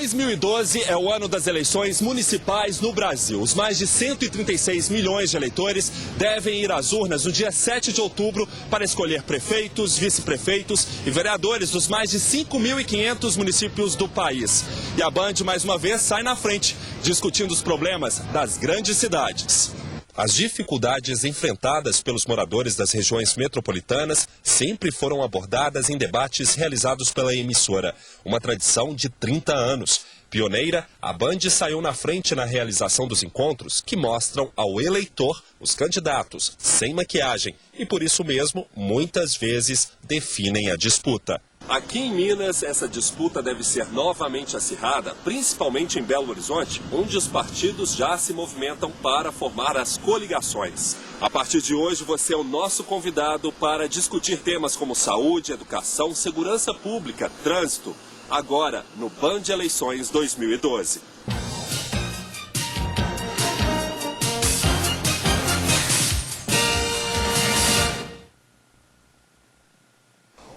2012 é o ano das eleições municipais no Brasil. Os mais de 136 milhões de eleitores devem ir às urnas no dia 7 de outubro para escolher prefeitos, vice-prefeitos e vereadores dos mais de 5.500 municípios do país. E a Band, mais uma vez, sai na frente, discutindo os problemas das grandes cidades. As dificuldades enfrentadas pelos moradores das regiões metropolitanas sempre foram abordadas em debates realizados pela emissora. Uma tradição de 30 anos. Pioneira, a Band saiu na frente na realização dos encontros que mostram ao eleitor os candidatos sem maquiagem e, por isso mesmo, muitas vezes definem a disputa. Aqui em Minas, essa disputa deve ser novamente acirrada, principalmente em Belo Horizonte, onde os partidos já se movimentam para formar as coligações. A partir de hoje, você é o nosso convidado para discutir temas como saúde, educação, segurança pública, trânsito, agora no Band Eleições 2012.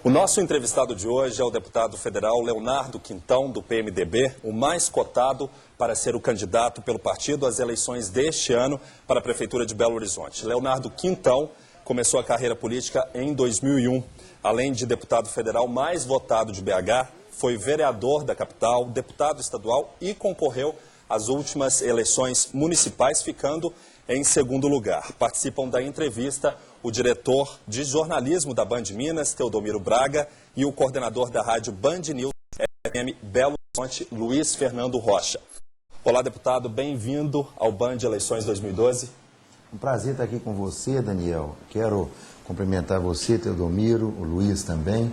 O nosso entrevistado de hoje é o deputado federal Leonardo Quintão, do PMDB, o mais cotado para ser o candidato pelo partido às eleições deste ano para a Prefeitura de Belo Horizonte. Leonardo Quintão começou a carreira política em 2001. Além de deputado federal mais votado de BH, foi vereador da capital, deputado estadual e concorreu às últimas eleições municipais, ficando em segundo lugar. Participam da entrevista o diretor de jornalismo da Band Minas, Teodomiro Braga, e o coordenador da rádio Band News FM Belo Horizonte, Luiz Fernando Rocha. Olá, deputado, bem-vindo ao Band Eleições 2012. Um prazer estar aqui com você, Daniel. Quero cumprimentar você, Teodomiro, o Luiz também,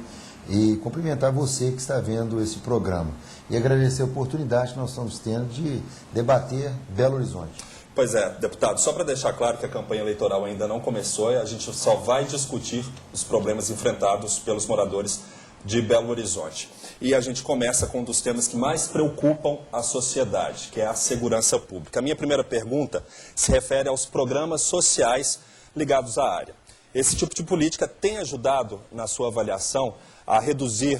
e cumprimentar você que está vendo esse programa. E agradecer a oportunidade que nós estamos tendo de debater Belo Horizonte. Pois é, deputado, só para deixar claro que a campanha eleitoral ainda não começou, a gente só vai discutir os problemas enfrentados pelos moradores de Belo Horizonte. E a gente começa com um dos temas que mais preocupam a sociedade, que é a segurança pública. A minha primeira pergunta se refere aos programas sociais ligados à área. Esse tipo de política tem ajudado, na sua avaliação, a reduzir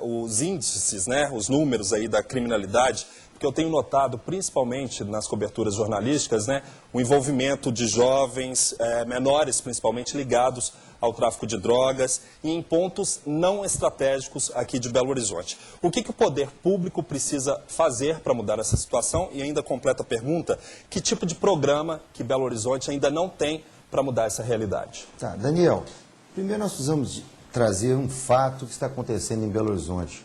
os índices, os números aí da criminalidade? Porque eu tenho notado, principalmente nas coberturas jornalísticas, o envolvimento de jovens, menores principalmente, ligados ao tráfico de drogas e em pontos não estratégicos aqui de Belo Horizonte. O que o poder público precisa fazer para mudar essa situação? E ainda completa a pergunta, que tipo de programa que Belo Horizonte ainda não tem para mudar essa realidade? Tá, Daniel, primeiro nós precisamos trazer um fato que está acontecendo em Belo Horizonte.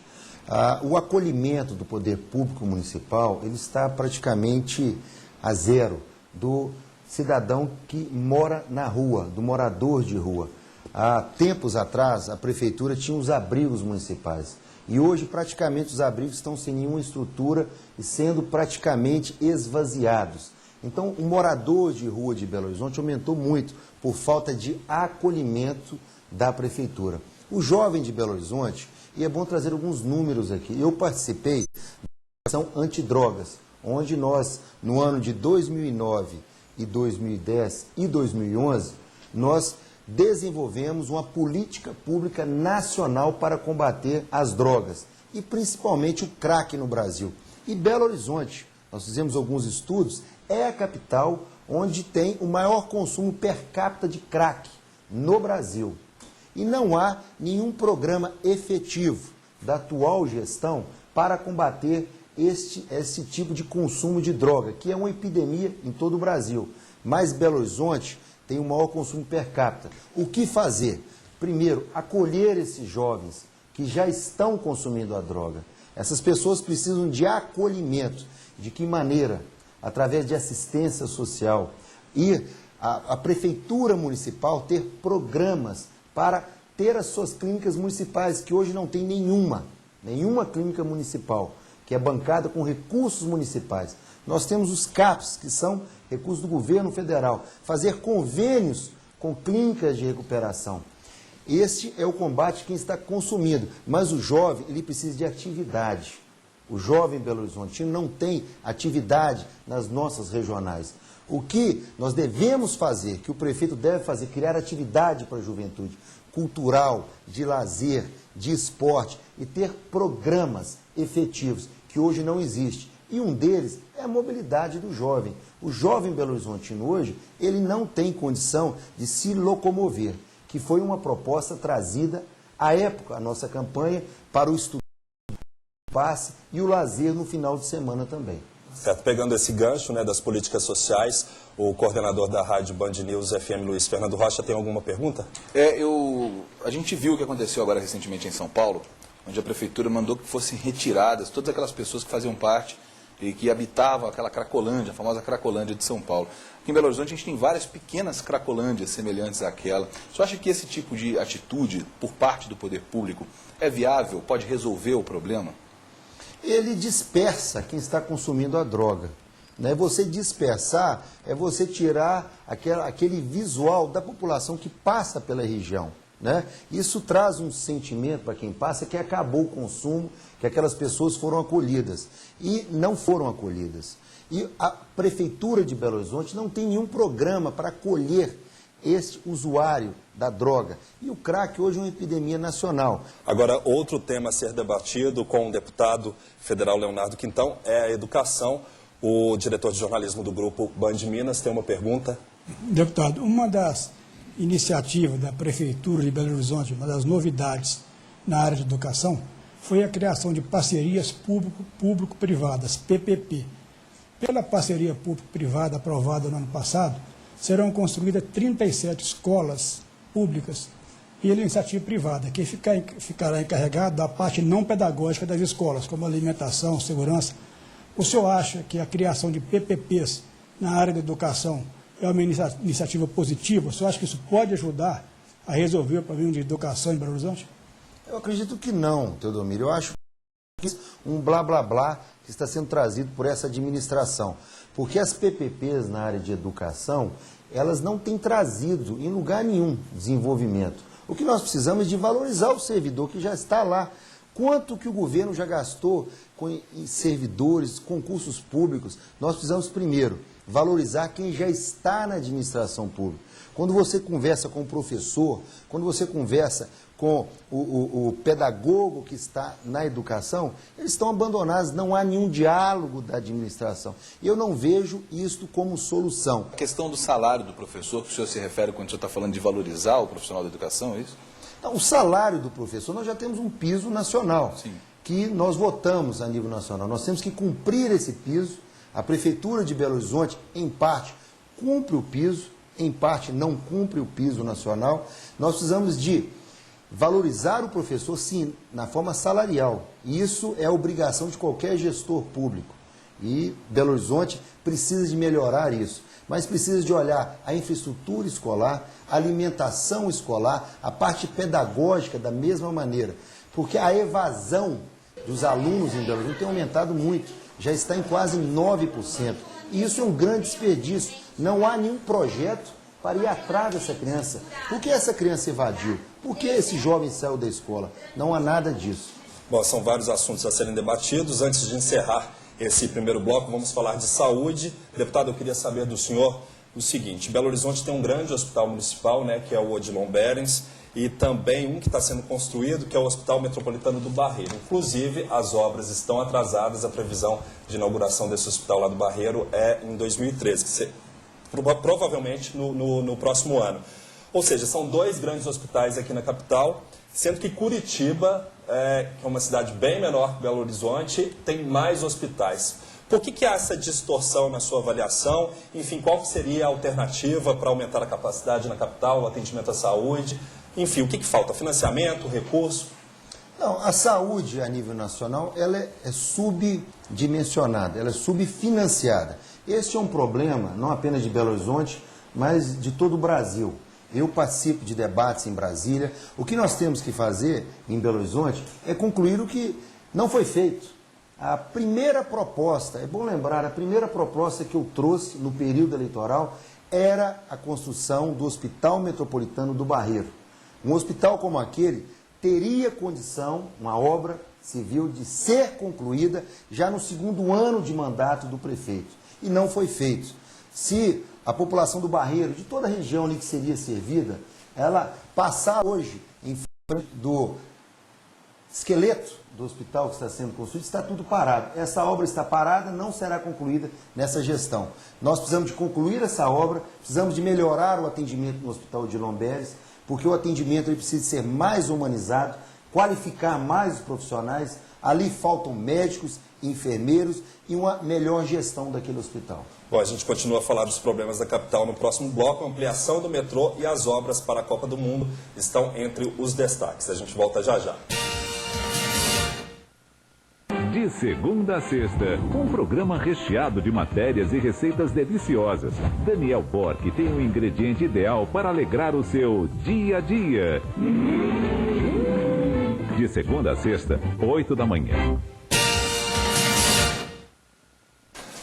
O acolhimento do poder público municipal, ele está praticamente a zero do cidadão que mora na rua, do morador de rua. Há tempos atrás, a prefeitura tinha os abrigos municipais. E hoje, praticamente, os abrigos estão sem nenhuma estrutura e sendo praticamente esvaziados. Então, o morador de rua de Belo Horizonte aumentou muito por falta de acolhimento da prefeitura. O jovem de Belo Horizonte, e é bom trazer alguns números aqui, eu participei da ação antidrogas, onde nós, no ano de 2009 e 2010 e 2011, nós desenvolvemos uma política pública nacional para combater as drogas, e principalmente o crack no Brasil. E Belo Horizonte, nós fizemos alguns estudos, é a capital onde tem o maior consumo per capita de crack no Brasil. E não há nenhum programa efetivo da atual gestão para combater esse tipo de consumo de droga, que é uma epidemia em todo o Brasil. Mas Belo Horizonte tem o maior consumo per capita. O que fazer? Primeiro, acolher esses jovens que já estão consumindo a droga. Essas pessoas precisam de acolhimento. De que maneira? Através de assistência social. E a prefeitura municipal ter programas para ter as suas clínicas municipais, que hoje não tem nenhuma clínica municipal, que é bancada com recursos municipais. Nós temos os CAPs, que são recursos do governo federal, fazer convênios com clínicas de recuperação. Este é o combate quem está consumindo, mas o jovem, ele precisa de atividade. O jovem Belo Horizontino não tem atividade nas nossas regionais. O que nós devemos fazer, que o prefeito deve fazer, criar atividade para a juventude, cultural, de lazer, de esporte, e ter programas efetivos que hoje não existe. E um deles é a mobilidade do jovem. O jovem belo-horizontino hoje, ele não tem condição de se locomover, que foi uma proposta trazida à época, a nossa campanha, para o estudo, o passe e o lazer no final de semana também. Certo, pegando esse gancho, né, das políticas sociais, o coordenador da Rádio Band News FM, Luiz Fernando Rocha, tem alguma pergunta? A gente viu o que aconteceu agora recentemente em São Paulo, onde a prefeitura mandou que fossem retiradas todas aquelas pessoas que faziam parte e que habitavam aquela Cracolândia, a famosa Cracolândia de São Paulo. Aqui em Belo Horizonte a gente tem várias pequenas Cracolândias semelhantes àquela. Você acha que esse tipo de atitude por parte do poder público é viável, pode resolver o problema? Ele dispersa quem está consumindo a droga. Né? Você dispersar é você tirar aquele visual da população que passa pela região. Né? Isso traz um sentimento para quem passa que acabou o consumo, que aquelas pessoas foram acolhidas. E não foram acolhidas. E a Prefeitura de Belo Horizonte não tem nenhum programa para acolher este usuário da droga. E o crack hoje é uma epidemia nacional. Agora, outro tema a ser debatido com o deputado federal Leonardo Quintão é a educação. O diretor de jornalismo do grupo Band Minas tem uma pergunta. Deputado, uma das iniciativas da Prefeitura de Belo Horizonte, uma das novidades na área de educação, foi a criação de parcerias público-privadas, PPP. Pela parceria público-privada aprovada no ano passado, serão construídas 37 escolas públicas e a iniciativa privada, que ficará encarregada da parte não pedagógica das escolas, como alimentação, segurança. O senhor acha que a criação de PPPs na área da educação é uma iniciativa positiva? O senhor acha que isso pode ajudar a resolver o problema de educação em Belo Horizonte? Eu acredito que não, Teodomiro. Eu acho que é um blá blá blá que está sendo trazido por essa administração. Porque as PPPs na área de educação, elas não têm trazido em lugar nenhum desenvolvimento. O que nós precisamos é de valorizar o servidor que já está lá. Quanto que o governo já gastou com servidores, concursos públicos? Nós precisamos, primeiro, valorizar quem já está na administração pública. Quando você conversa com o professor, quando você conversa com o pedagogo que está na educação, eles estão abandonados, não há nenhum diálogo da administração. E eu não vejo isto como solução. A questão do salário do professor, que o senhor se refere quando o senhor está falando de valorizar o profissional da educação, é isso? Então, o salário do professor, nós já temos um piso nacional, Sim, que nós votamos a nível nacional. Nós temos que cumprir esse piso. A Prefeitura de Belo Horizonte, em parte, cumpre o piso, em parte não cumpre o piso nacional. Nós precisamos de valorizar o professor, sim, na forma salarial. Isso é obrigação de qualquer gestor público. E Belo Horizonte precisa de melhorar isso. Mas precisa de olhar a infraestrutura escolar, a alimentação escolar, a parte pedagógica da mesma maneira. Porque a evasão dos alunos em Belo Horizonte tem aumentado muito. Já está em quase 9%. E isso é um grande desperdício. Não há nenhum projeto para ir atrás dessa criança. Por que essa criança evadiu? Por que esse jovem saiu da escola? Não há nada disso. Bom, são vários assuntos a serem debatidos. Antes de encerrar esse primeiro bloco, vamos falar de saúde. Deputado, eu queria saber do senhor o seguinte: Belo Horizonte tem um grande hospital municipal, né, que é o Odilon Berens, e também um que está sendo construído, que é o Hospital Metropolitano do Barreiro. Inclusive, as obras estão atrasadas, a previsão de inauguração desse hospital lá do Barreiro é em 2013, provavelmente no próximo ano. Ou seja, são dois grandes hospitais aqui na capital, sendo que Curitiba, que é uma cidade bem menor que Belo Horizonte, tem mais hospitais. Por que há essa distorção na sua avaliação? Enfim, qual seria a alternativa para aumentar a capacidade na capital, o atendimento à saúde? Enfim, o que falta? Financiamento, recurso? Não, a saúde a nível nacional ela é subdimensionada, ela é subfinanciada. Este é um problema não apenas de Belo Horizonte, mas de todo o Brasil. Eu participo de debates em Brasília. O que nós temos que fazer em Belo Horizonte é concluir o que não foi feito. A primeira proposta, é bom lembrar, a primeira proposta que eu trouxe no período eleitoral era a construção do Hospital Metropolitano do Barreiro. Um hospital como aquele teria condição, uma obra civil, de ser concluída já no segundo ano de mandato do prefeito. E não foi feito. Se a população do Barreiro, de toda a região ali que seria servida, ela passar hoje em frente do esqueleto do hospital que está sendo construído está tudo parado. Essa obra está parada, não será concluída nessa gestão. Nós precisamos de concluir essa obra, precisamos de melhorar o atendimento no Hospital Odilon Berres, porque o atendimento ele precisa ser mais humanizado, qualificar mais os profissionais. Ali faltam médicos, enfermeiros e uma melhor gestão daquele hospital. Bom, a gente continua a falar dos problemas da capital no próximo bloco. A ampliação do metrô e as obras para a Copa do Mundo estão entre os destaques. A gente volta já já. De segunda a sexta, um programa recheado de matérias e receitas deliciosas. Daniel Borg tem o ingrediente ideal para alegrar o seu dia a dia. De segunda a sexta, 8 da manhã.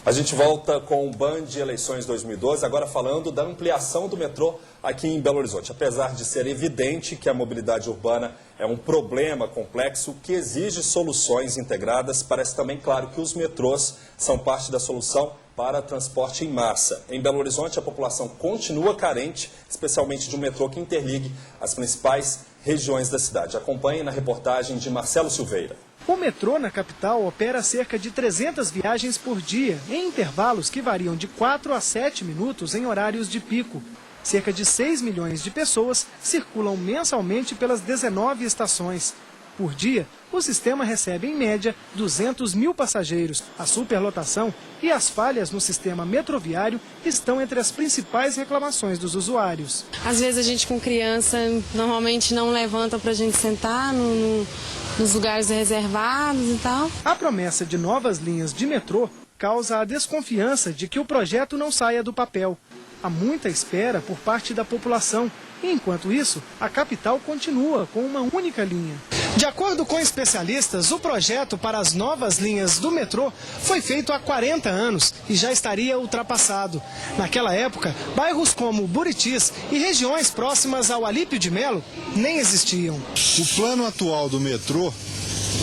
A gente volta com o Band Eleições 2012, agora falando da ampliação do metrô aqui em Belo Horizonte. Apesar de ser evidente que a mobilidade urbana é um problema complexo que exige soluções integradas, parece também claro que os metrôs são parte da solução para transporte em massa. Em Belo Horizonte, a população continua carente, especialmente de um metrô que interligue as principais regiões da cidade. Acompanhe na reportagem de Marcelo Silveira. O metrô na capital opera cerca de 300 viagens por dia, em intervalos que variam de 4 a 7 minutos em horários de pico. Cerca de 6 milhões de pessoas circulam mensalmente pelas 19 estações. Por dia, o sistema recebe, em média, 200 mil passageiros. A superlotação e as falhas no sistema metroviário estão entre as principais reclamações dos usuários. Às vezes a gente com criança normalmente não levanta para a gente sentar nos lugares reservados e tal. A promessa de novas linhas de metrô causa a desconfiança de que o projeto não saia do papel. Há muita espera por parte da população. E, enquanto isso, a capital continua com uma única linha. De acordo com especialistas, o projeto para as novas linhas do metrô foi feito há 40 anos e já estaria ultrapassado. Naquela época, bairros como Buritis e regiões próximas ao Alípio de Melo nem existiam. O plano atual do metrô,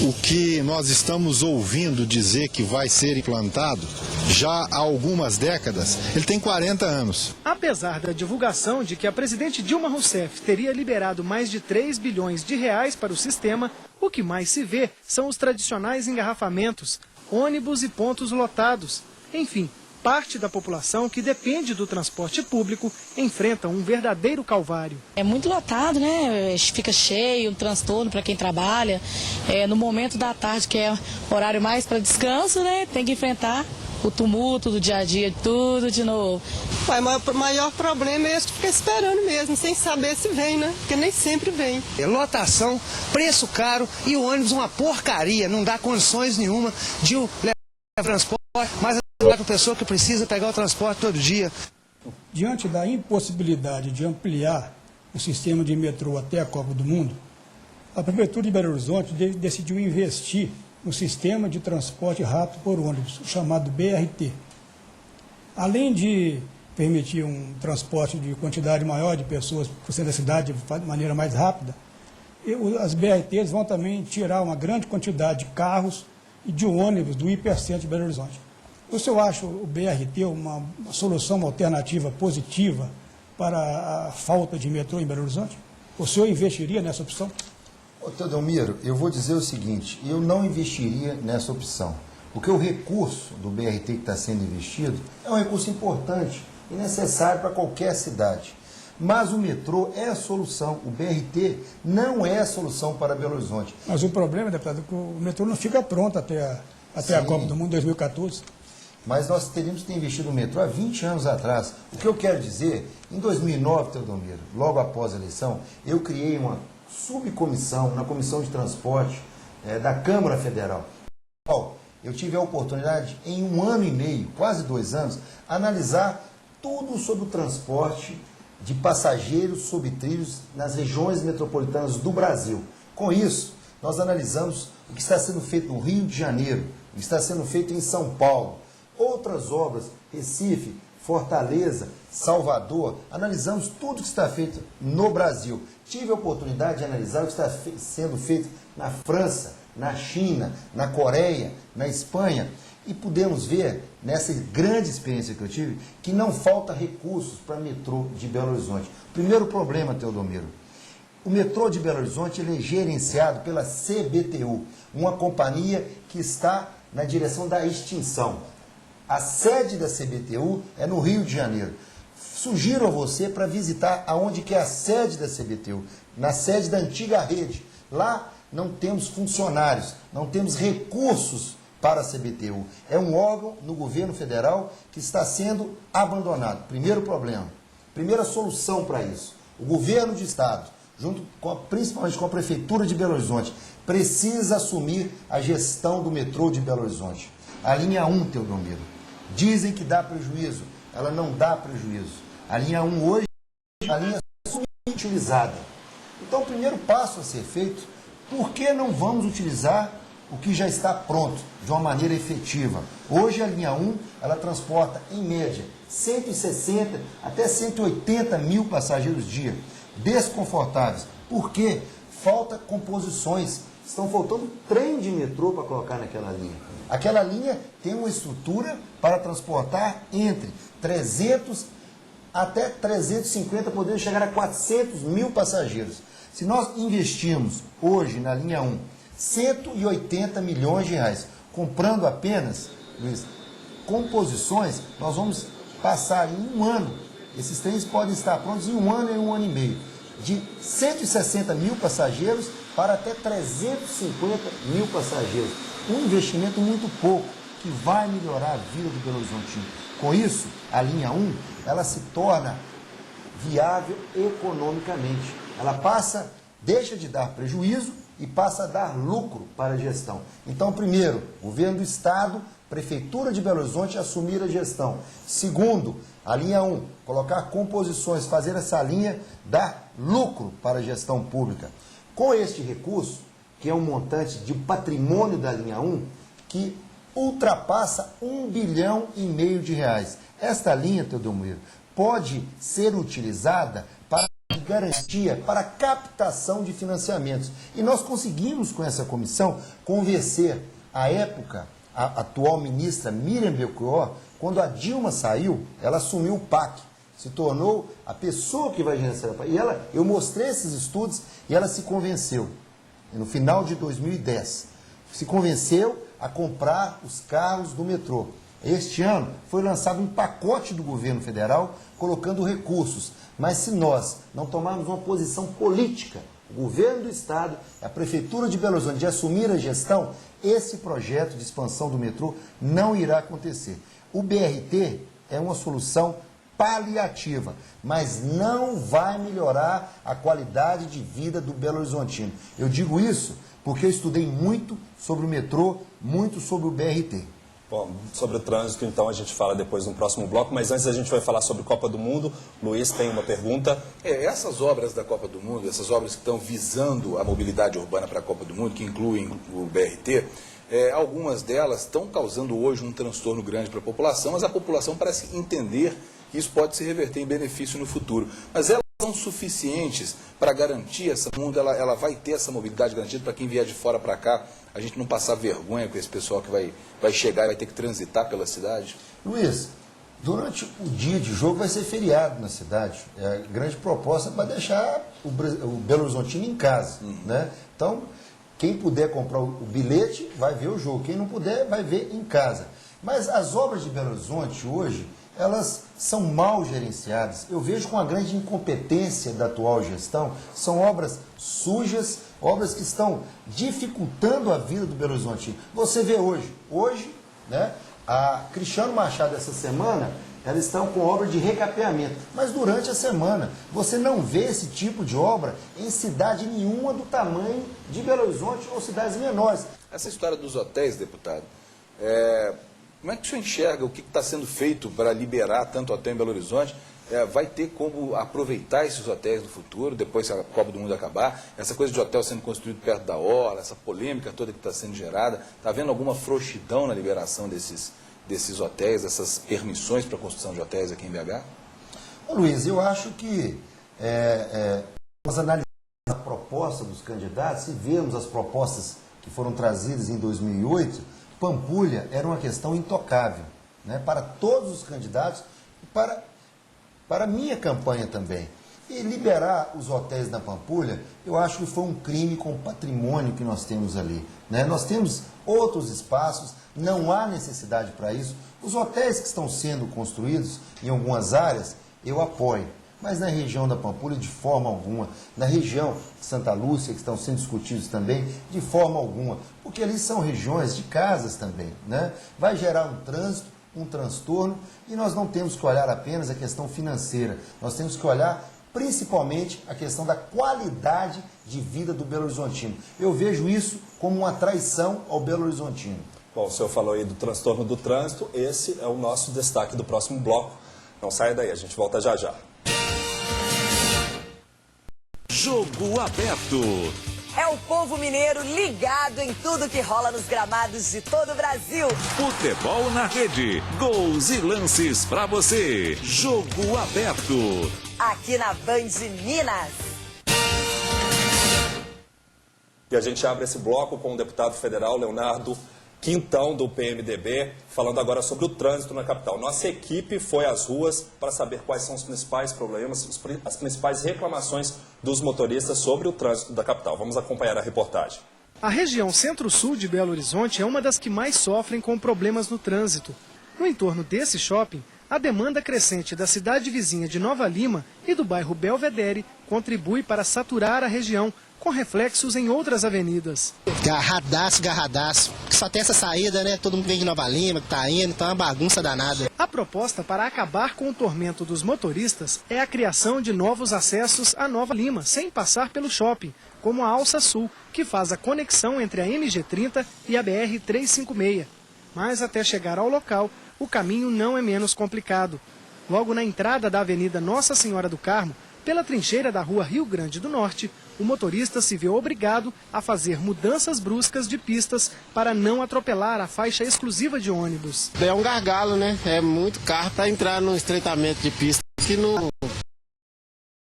o que nós estamos ouvindo dizer que vai ser implantado já há algumas décadas, ele tem 40 anos. Apesar da divulgação de que a presidente Dilma Rousseff teria liberado mais de 3 bilhões de reais para o sistema, o que mais se vê são os tradicionais engarrafamentos, ônibus e pontos lotados. Enfim, parte da população que depende do transporte público enfrenta um verdadeiro calvário. É muito lotado, né? Fica cheio, um transtorno para quem trabalha. No momento da tarde, que é horário mais para descanso, né? Tem que enfrentar o tumulto do dia a dia, tudo de novo. O maior problema é esse que fica esperando mesmo, sem saber se vem, né? Porque nem sempre vem. Lotação, preço caro e o ônibus uma porcaria, não dá condições nenhuma de levar transporte, mas para a pessoa que precisa pegar o transporte todo dia. Diante da impossibilidade de ampliar o sistema de metrô até a Copa do Mundo, a Prefeitura de Belo Horizonte decidiu investir no sistema de transporte rápido por ônibus, chamado BRT. Além de permitir um transporte de quantidade maior de pessoas por centro da cidade de maneira mais rápida, as BRTs vão também tirar uma grande quantidade de carros e de ônibus do hipercentro de Belo Horizonte. O senhor acha o BRT uma solução, uma alternativa positiva para a falta de metrô em Belo Horizonte? O senhor investiria nessa opção? Ô, Teodomiro, eu vou dizer o seguinte, eu não investiria nessa opção, porque o recurso do BRT que está sendo investido é um recurso importante e necessário para qualquer cidade. Mas o metrô é a solução, o BRT não é a solução para Belo Horizonte. Mas o problema, deputado, é que o metrô não fica pronto até a Copa do Mundo 2014. Mas nós teríamos que ter investido no metrô há 20 anos atrás. O que eu quero dizer, em 2009, Teodomiro, logo após a eleição, eu criei uma subcomissão na Comissão de Transporte da Câmara Federal. Eu tive a oportunidade, em 1 ano e meio, quase 2 anos, analisar tudo sobre o transporte de passageiros sob trilhos nas regiões metropolitanas do Brasil. Com isso, nós analisamos o que está sendo feito no Rio de Janeiro, o que está sendo feito em São Paulo, outras obras, Recife, Fortaleza, Salvador, analisamos tudo que está feito no Brasil. Tive a oportunidade de analisar o que está sendo feito na França, na China, na Coreia, na Espanha, e pudemos ver, nessa grande experiência que eu tive, que não falta recursos para metrô de Belo Horizonte. Primeiro problema, Teodomiro, O metrô de Belo Horizonte ele é gerenciado pela CBTU, uma companhia que está na direção da extinção. A sede da CBTU é no Rio de Janeiro. Sugiro a você para visitar aonde que é a sede da CBTU, na sede da antiga rede. Lá não temos funcionários, não temos recursos para a CBTU. É um órgão no governo federal que está sendo abandonado. Primeiro problema, primeira solução para isso. O governo de estado, principalmente com a Prefeitura de Belo Horizonte, precisa assumir a gestão do metrô de Belo Horizonte. A linha 1, Teodomiro, dizem que dá prejuízo, ela não dá prejuízo. A linha 1 hoje é a linha subutilizada. Então, o primeiro passo a ser feito, por que não vamos utilizar o que já está pronto, de uma maneira efetiva? Hoje a linha 1, ela transporta, em média, 160 até 180 mil passageiros dia, desconfortáveis. Por quê? Falta composições. Estão faltando trem de metrô para colocar naquela linha. Aquela linha tem uma estrutura para transportar entre 300 até 350, podendo chegar a 400 mil passageiros. Se nós investirmos hoje na linha 1 180 milhões de reais, comprando apenas, Luiz, composições, nós vamos passar em um ano, esses trens podem estar prontos em um ano e um ano e meio, de 160 mil passageiros para até 350 mil passageiros. Um investimento muito pouco, que vai melhorar a vida do Belo Horizontino. Com isso, a linha 1, ela se torna viável economicamente. Ela deixa de dar prejuízo e passa a dar lucro para a gestão. Então, primeiro, governo do estado, Prefeitura de Belo Horizonte assumir a gestão. Segundo, a linha 1, colocar composições, fazer essa linha dar lucro para a gestão pública. Com este recurso, que é um montante de patrimônio da linha 1, que ultrapassa 1,5 bilhão de reais. Esta linha, Teodomiro, pode ser utilizada para garantia, para captação de financiamentos. E nós conseguimos, com essa comissão, convencer, à época, a atual ministra Miriam Belchior, quando a Dilma saiu, ela assumiu o PAC, se tornou a pessoa que vai gerenciar o PAC. E eu mostrei esses estudos e ela se convenceu, no final de 2010, se convenceu a comprar os carros do metrô. Este ano foi lançado um pacote do governo federal colocando recursos, mas se nós não tomarmos uma posição política, o governo do estado, a Prefeitura de Belo Horizonte, de assumir a gestão, esse projeto de expansão do metrô não irá acontecer. O BRT é uma solução paliativa, mas não vai melhorar a qualidade de vida do Belo Horizontino. Eu digo isso porque eu estudei muito sobre o metrô, muito sobre o BRT. Bom, sobre o trânsito, então, a gente fala depois no próximo bloco, mas antes a gente vai falar sobre Copa do Mundo. Luiz tem uma pergunta. Essas obras da Copa do Mundo, essas obras que estão visando a mobilidade urbana para a Copa do Mundo, que incluem o BRT, algumas delas estão causando hoje um transtorno grande para a população, mas a população parece entender que isso pode se reverter em benefício no futuro. Mas elas são suficientes para garantir essa mundo, ela vai ter essa mobilidade garantida para quem vier de fora para cá, a gente não passar vergonha com esse pessoal que vai chegar e vai ter que transitar pela cidade? Luiz, durante o dia de jogo vai ser feriado na cidade. A grande proposta é para deixar o Belo Horizontino em casa. Né? Então, quem puder comprar o bilhete vai ver o jogo, quem não puder vai ver em casa. Mas as obras de Belo Horizonte hoje, elas são mal gerenciadas. Eu vejo com a grande incompetência da atual gestão, são obras sujas, obras que estão dificultando a vida do Belo Horizonte. Você vê hoje, né, a Cristiano Machado essa semana, elas estão com obra de recapeamento, mas durante a semana você não vê esse tipo de obra em cidade nenhuma do tamanho de Belo Horizonte ou cidades menores. Essa história dos hotéis, deputado, como é que o senhor enxerga o que está sendo feito para liberar tanto hotel em Belo Horizonte? Vai ter como aproveitar esses hotéis no futuro, depois que a Copa do Mundo acabar? Essa coisa de hotel sendo construído perto da orla, essa polêmica toda que está sendo gerada, está havendo alguma frouxidão na liberação desses hotéis, essas permissões para a construção de hotéis aqui em BH? Luiz, eu acho que nós analisamos a proposta dos candidatos e vemos as propostas que foram trazidas em 2008, Pampulha era uma questão intocável, né, para todos os candidatos e para a minha campanha também. E liberar os hotéis na Pampulha, eu acho que foi um crime com o patrimônio que nós temos ali, né? Nós temos outros espaços, não há necessidade para isso. Os hotéis que estão sendo construídos em algumas áreas, eu apoio. Mas na região da Pampulha, de forma alguma. Na região de Santa Lúcia, que estão sendo discutidos também, de forma alguma. Porque ali são regiões de casas também, né? Vai gerar um trânsito, um transtorno, e nós não temos que olhar apenas a questão financeira. Nós temos que olhar principalmente a questão da qualidade de vida do Belo Horizontino. Eu vejo isso como uma traição ao Belo Horizontino. Bom, o senhor falou aí do transtorno do trânsito, esse é o nosso destaque do próximo bloco. Não saia daí, a gente volta já já. Jogo aberto. É o povo mineiro ligado em tudo que rola nos gramados de todo o Brasil. Futebol na rede, gols e lances pra você. Jogo aberto. Aqui na Band Minas. E a gente abre esse bloco com o deputado federal Leonardo Quintão, do PMDB, falando agora sobre o trânsito na capital. Nossa equipe foi às ruas para saber quais são os principais problemas, as principais reclamações dos motoristas sobre o trânsito da capital. Vamos acompanhar a reportagem. A região centro-sul de Belo Horizonte é uma das que mais sofrem com problemas no trânsito. No entorno desse shopping, a demanda crescente da cidade vizinha de Nova Lima e do bairro Belvedere contribui para saturar a região, com reflexos em outras avenidas. Garradaço. Só tem essa saída, né? Todo mundo vem de Nova Lima, que tá indo, então é uma bagunça danada. A proposta para acabar com o tormento dos motoristas é a criação de novos acessos a Nova Lima, sem passar pelo shopping, como a Alça Sul, que faz a conexão entre a MG30 e a BR-356. Mas até chegar ao local, o caminho não é menos complicado. Logo na entrada da Avenida Nossa Senhora do Carmo, pela trincheira da rua Rio Grande do Norte, o motorista se vê obrigado a fazer mudanças bruscas de pistas para não atropelar a faixa exclusiva de ônibus. É um gargalo, né? É muito carro para entrar no estreitamento de pista que não...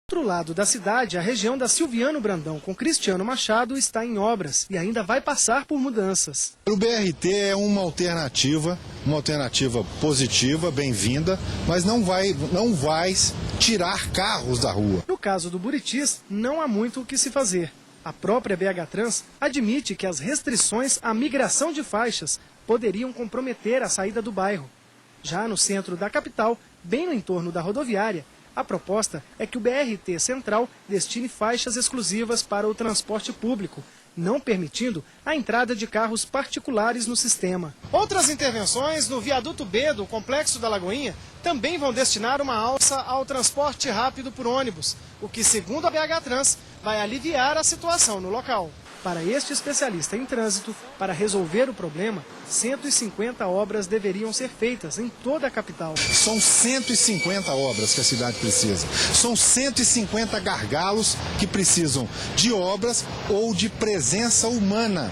Do outro lado da cidade, a região da Silviano Brandão com Cristiano Machado está em obras e ainda vai passar por mudanças. O BRT é uma alternativa positiva, bem-vinda, mas não vai tirar carros da rua. No caso do Buritis, não há muito o que se fazer. A própria BH Trans admite que as restrições à migração de faixas poderiam comprometer a saída do bairro. Já no centro da capital, bem no entorno da rodoviária, a proposta é que o BRT Central destine faixas exclusivas para o transporte público, não permitindo a entrada de carros particulares no sistema. Outras intervenções no viaduto B do Complexo da Lagoinha também vão destinar uma alça ao transporte rápido por ônibus, o que, segundo a BH Trans, vai aliviar a situação no local. Para este especialista em trânsito, para resolver o problema, 150 obras deveriam ser feitas em toda a capital. São 150 obras que a cidade precisa. São 150 gargalos que precisam de obras ou de presença humana,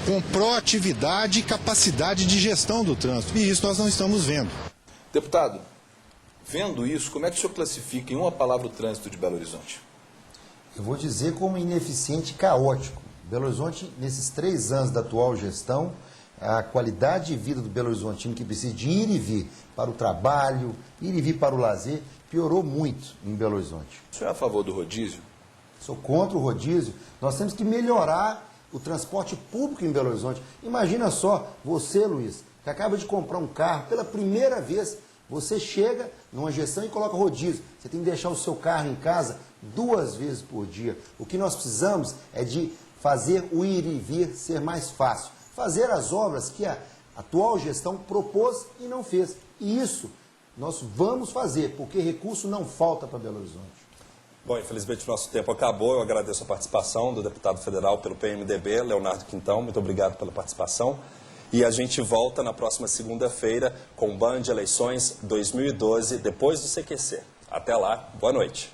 com proatividade e capacidade de gestão do trânsito. E isso nós não estamos vendo. Deputado, vendo isso, como é que o senhor classifica em uma palavra o trânsito de Belo Horizonte? Eu vou dizer como ineficiente e caótico. Belo Horizonte, nesses 3 anos da atual gestão, a qualidade de vida do Belo Horizontino, que precisa de ir e vir para o trabalho, ir e vir para o lazer, piorou muito em Belo Horizonte. O senhor é a favor do rodízio? Sou contra o rodízio. Nós temos que melhorar o transporte público em Belo Horizonte. Imagina só, você, Luiz, que acaba de comprar um carro pela primeira vez, você chega numa gestão e coloca rodízio. Você tem que deixar o seu carro em casa 2 vezes por dia. O que nós precisamos é de fazer o ir e vir ser mais fácil. Fazer as obras que a atual gestão propôs e não fez. E isso nós vamos fazer, porque recurso não falta para Belo Horizonte. Bom, infelizmente o nosso tempo acabou. Eu agradeço a participação do deputado federal pelo PMDB, Leonardo Quintão. Muito obrigado pela participação. E a gente volta na próxima segunda-feira com Band Eleições 2012, depois do CQC. Até lá, boa noite.